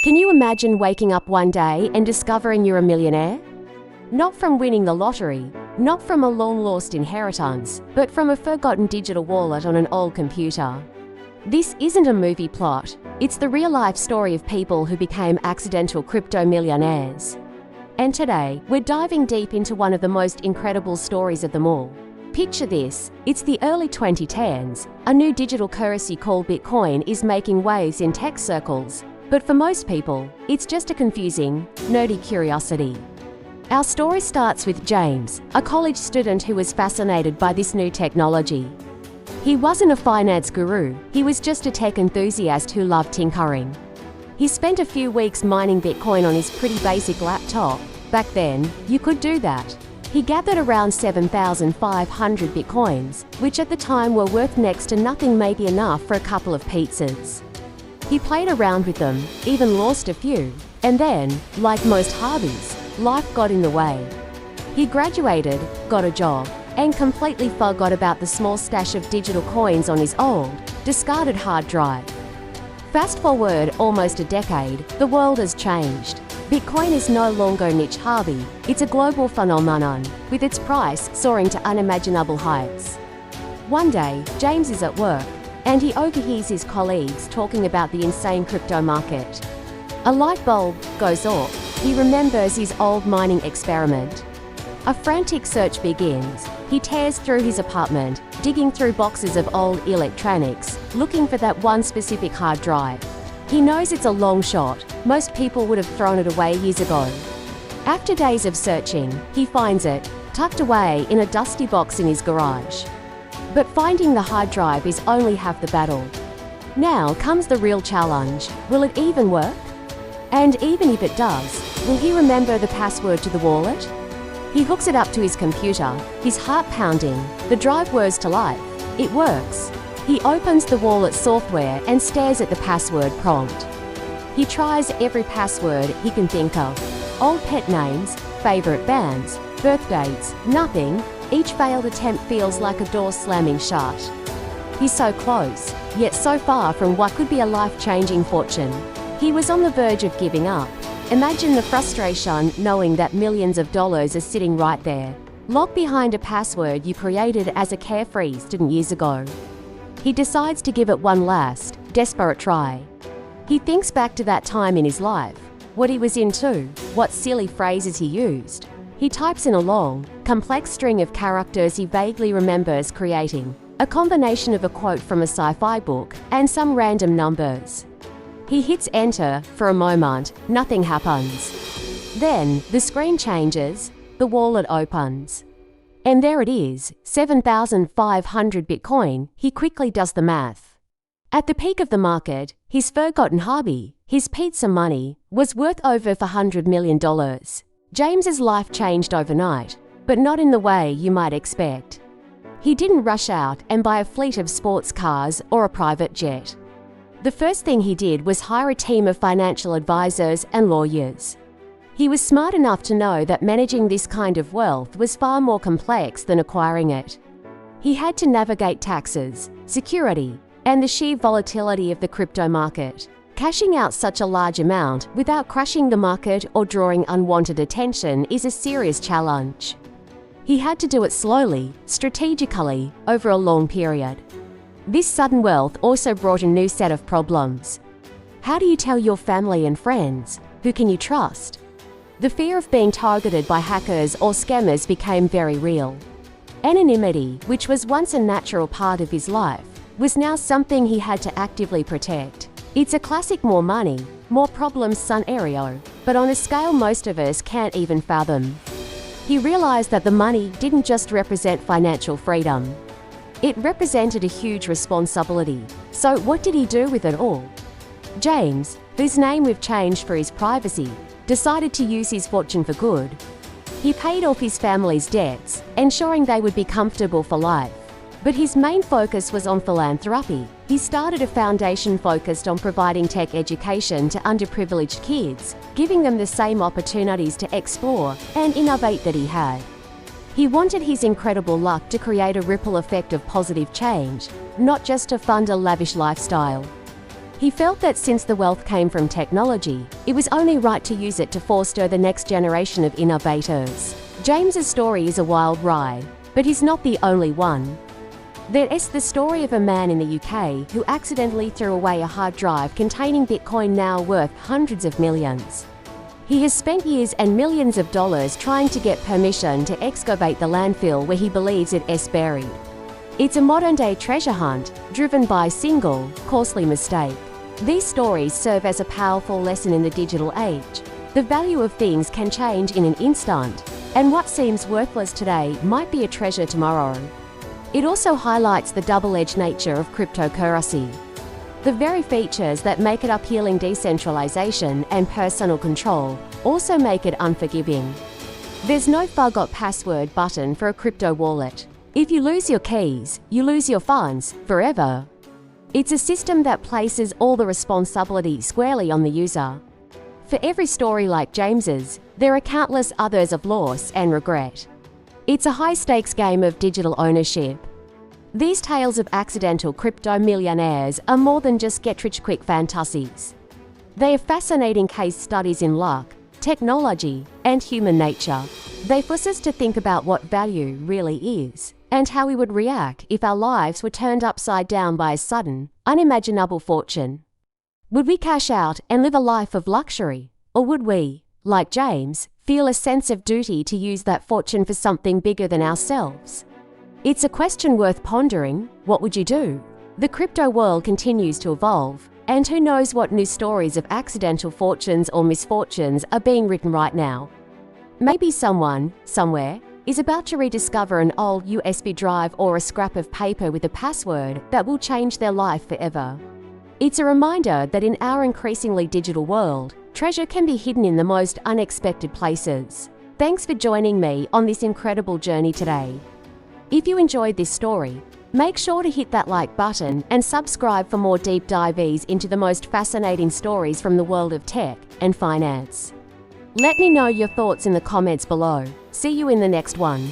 Can you imagine waking up one day and discovering you're a millionaire? Not from winning the lottery, not from a long-lost inheritance, but from a forgotten digital wallet on an old computer. This isn't a movie plot, it's the real-life story of people who became accidental crypto millionaires. And today, we're diving deep into one of the most incredible stories of them all. Picture this, it's the early 2010s. A new digital currency called Bitcoin is making waves in tech circles. But for most people, it's just a confusing, nerdy curiosity. Our story starts with James, a college student who was fascinated by this new technology. He wasn't a finance guru, he was just a tech enthusiast who loved tinkering. He spent a few weeks mining Bitcoin on his pretty basic laptop. Back then, you could do that. He gathered around 7,500 Bitcoins, which at the time were worth next to nothing, maybe enough for a couple of pizzas. He played around with them, even lost a few, and then, like most hobbies, life got in the way. He graduated, got a job, and completely forgot about the small stash of digital coins on his old, discarded hard drive. Fast forward almost a decade, the world has changed. Bitcoin is no longer a niche hobby, it's a global phenomenon, with its price soaring to unimaginable heights. One day, James is at work, and he overhears his colleagues talking about the insane crypto market. A light bulb goes off. He remembers his old mining experiment. A frantic search begins. He tears through his apartment, digging through boxes of old electronics, looking for that one specific hard drive. He knows it's a long shot. Most people would have thrown it away years ago. After days of searching, he finds it, tucked away in a dusty box in his garage. But finding the hard drive is only half the battle. Now comes the real challenge. Will it even work? And even if it does, will he remember the password to the wallet? He hooks it up to his computer, his heart pounding. The drive whirs to life. It works. He opens the wallet software and stares at the password prompt. He tries every password he can think of. Old pet names, favorite bands, birth dates, nothing. Each failed attempt feels like a door slamming shut. He's so close, yet so far from what could be a life-changing fortune. He was on the verge of giving up. Imagine the frustration knowing that millions of dollars are sitting right there, locked behind a password you created as a carefree student years ago. He decides to give it one last, desperate try. He thinks back to that time in his life, what he was into, what silly phrases he used. He types in a long, complex string of characters he vaguely remembers creating, a combination of a quote from a sci-fi book and some random numbers. He hits enter. For a moment, nothing happens. Then, the screen changes, the wallet opens. And there it is, 7,500 Bitcoin. He quickly does the math. At the peak of the market, his forgotten hobby, his pizza money, was worth over $400 million. James's life changed overnight, but not in the way you might expect. He didn't rush out and buy a fleet of sports cars or a private jet. The first thing he did was hire a team of financial advisors and lawyers. He was smart enough to know that managing this kind of wealth was far more complex than acquiring it. He had to navigate taxes, security, and the sheer volatility of the crypto market. Cashing out such a large amount without crushing the market or drawing unwanted attention is a serious challenge. He had to do it slowly, strategically, over a long period. This sudden wealth also brought a new set of problems. How do you tell your family and friends? Who can you trust? The fear of being targeted by hackers or scammers became very real. Anonymity, which was once a natural part of his life, was now something he had to actively protect. It's a classic more money, more problems scenario, but on a scale most of us can't even fathom. He realized that the money didn't just represent financial freedom. It represented a huge responsibility. So what did he do with it all? James, whose name we've changed for his privacy, decided to use his fortune for good. He paid off his family's debts, ensuring they would be comfortable for life. But his main focus was on philanthropy. He started a foundation focused on providing tech education to underprivileged kids, giving them the same opportunities to explore and innovate that he had. He wanted his incredible luck to create a ripple effect of positive change, not just to fund a lavish lifestyle. He felt that since the wealth came from technology, it was only right to use it to foster the next generation of innovators. James's story is a wild ride, but he's not the only one. There's the story of a man in the UK who accidentally threw away a hard drive containing Bitcoin now worth hundreds of millions. He has spent years and millions of dollars trying to get permission to excavate the landfill where he believes it is buried. It's a modern-day treasure hunt, driven by a single, costly mistake. These stories serve as a powerful lesson in the digital age. The value of things can change in an instant, and what seems worthless today might be a treasure tomorrow. It also highlights the double-edged nature of cryptocurrency. The very features that make it appealing, decentralization and personal control, also make it unforgiving. There's no forgot password button for a crypto wallet. If you lose your keys, you lose your funds forever. It's a system that places all the responsibility squarely on the user. For every story like James's, there are countless others of loss and regret. It's a high-stakes game of digital ownership. These tales of accidental crypto millionaires are more than just get-rich-quick fantasies. They are fascinating case studies in luck, technology, and human nature. They force us to think about what value really is, and how we would react if our lives were turned upside down by a sudden, unimaginable fortune. Would we cash out and live a life of luxury? Or would we, like James, feel a sense of duty to use that fortune for something bigger than ourselves? It's a question worth pondering. What would you do? The crypto world continues to evolve, and who knows what new stories of accidental fortunes or misfortunes are being written right now. Maybe someone, somewhere, is about to rediscover an old USB drive or a scrap of paper with a password that will change their life forever. It's a reminder that in our increasingly digital world, treasure can be hidden in the most unexpected places. Thanks for joining me on this incredible journey today. If you enjoyed this story, make sure to hit that like button and subscribe for more deep dives into the most fascinating stories from the world of tech and finance. Let me know your thoughts in the comments below. See you in the next one.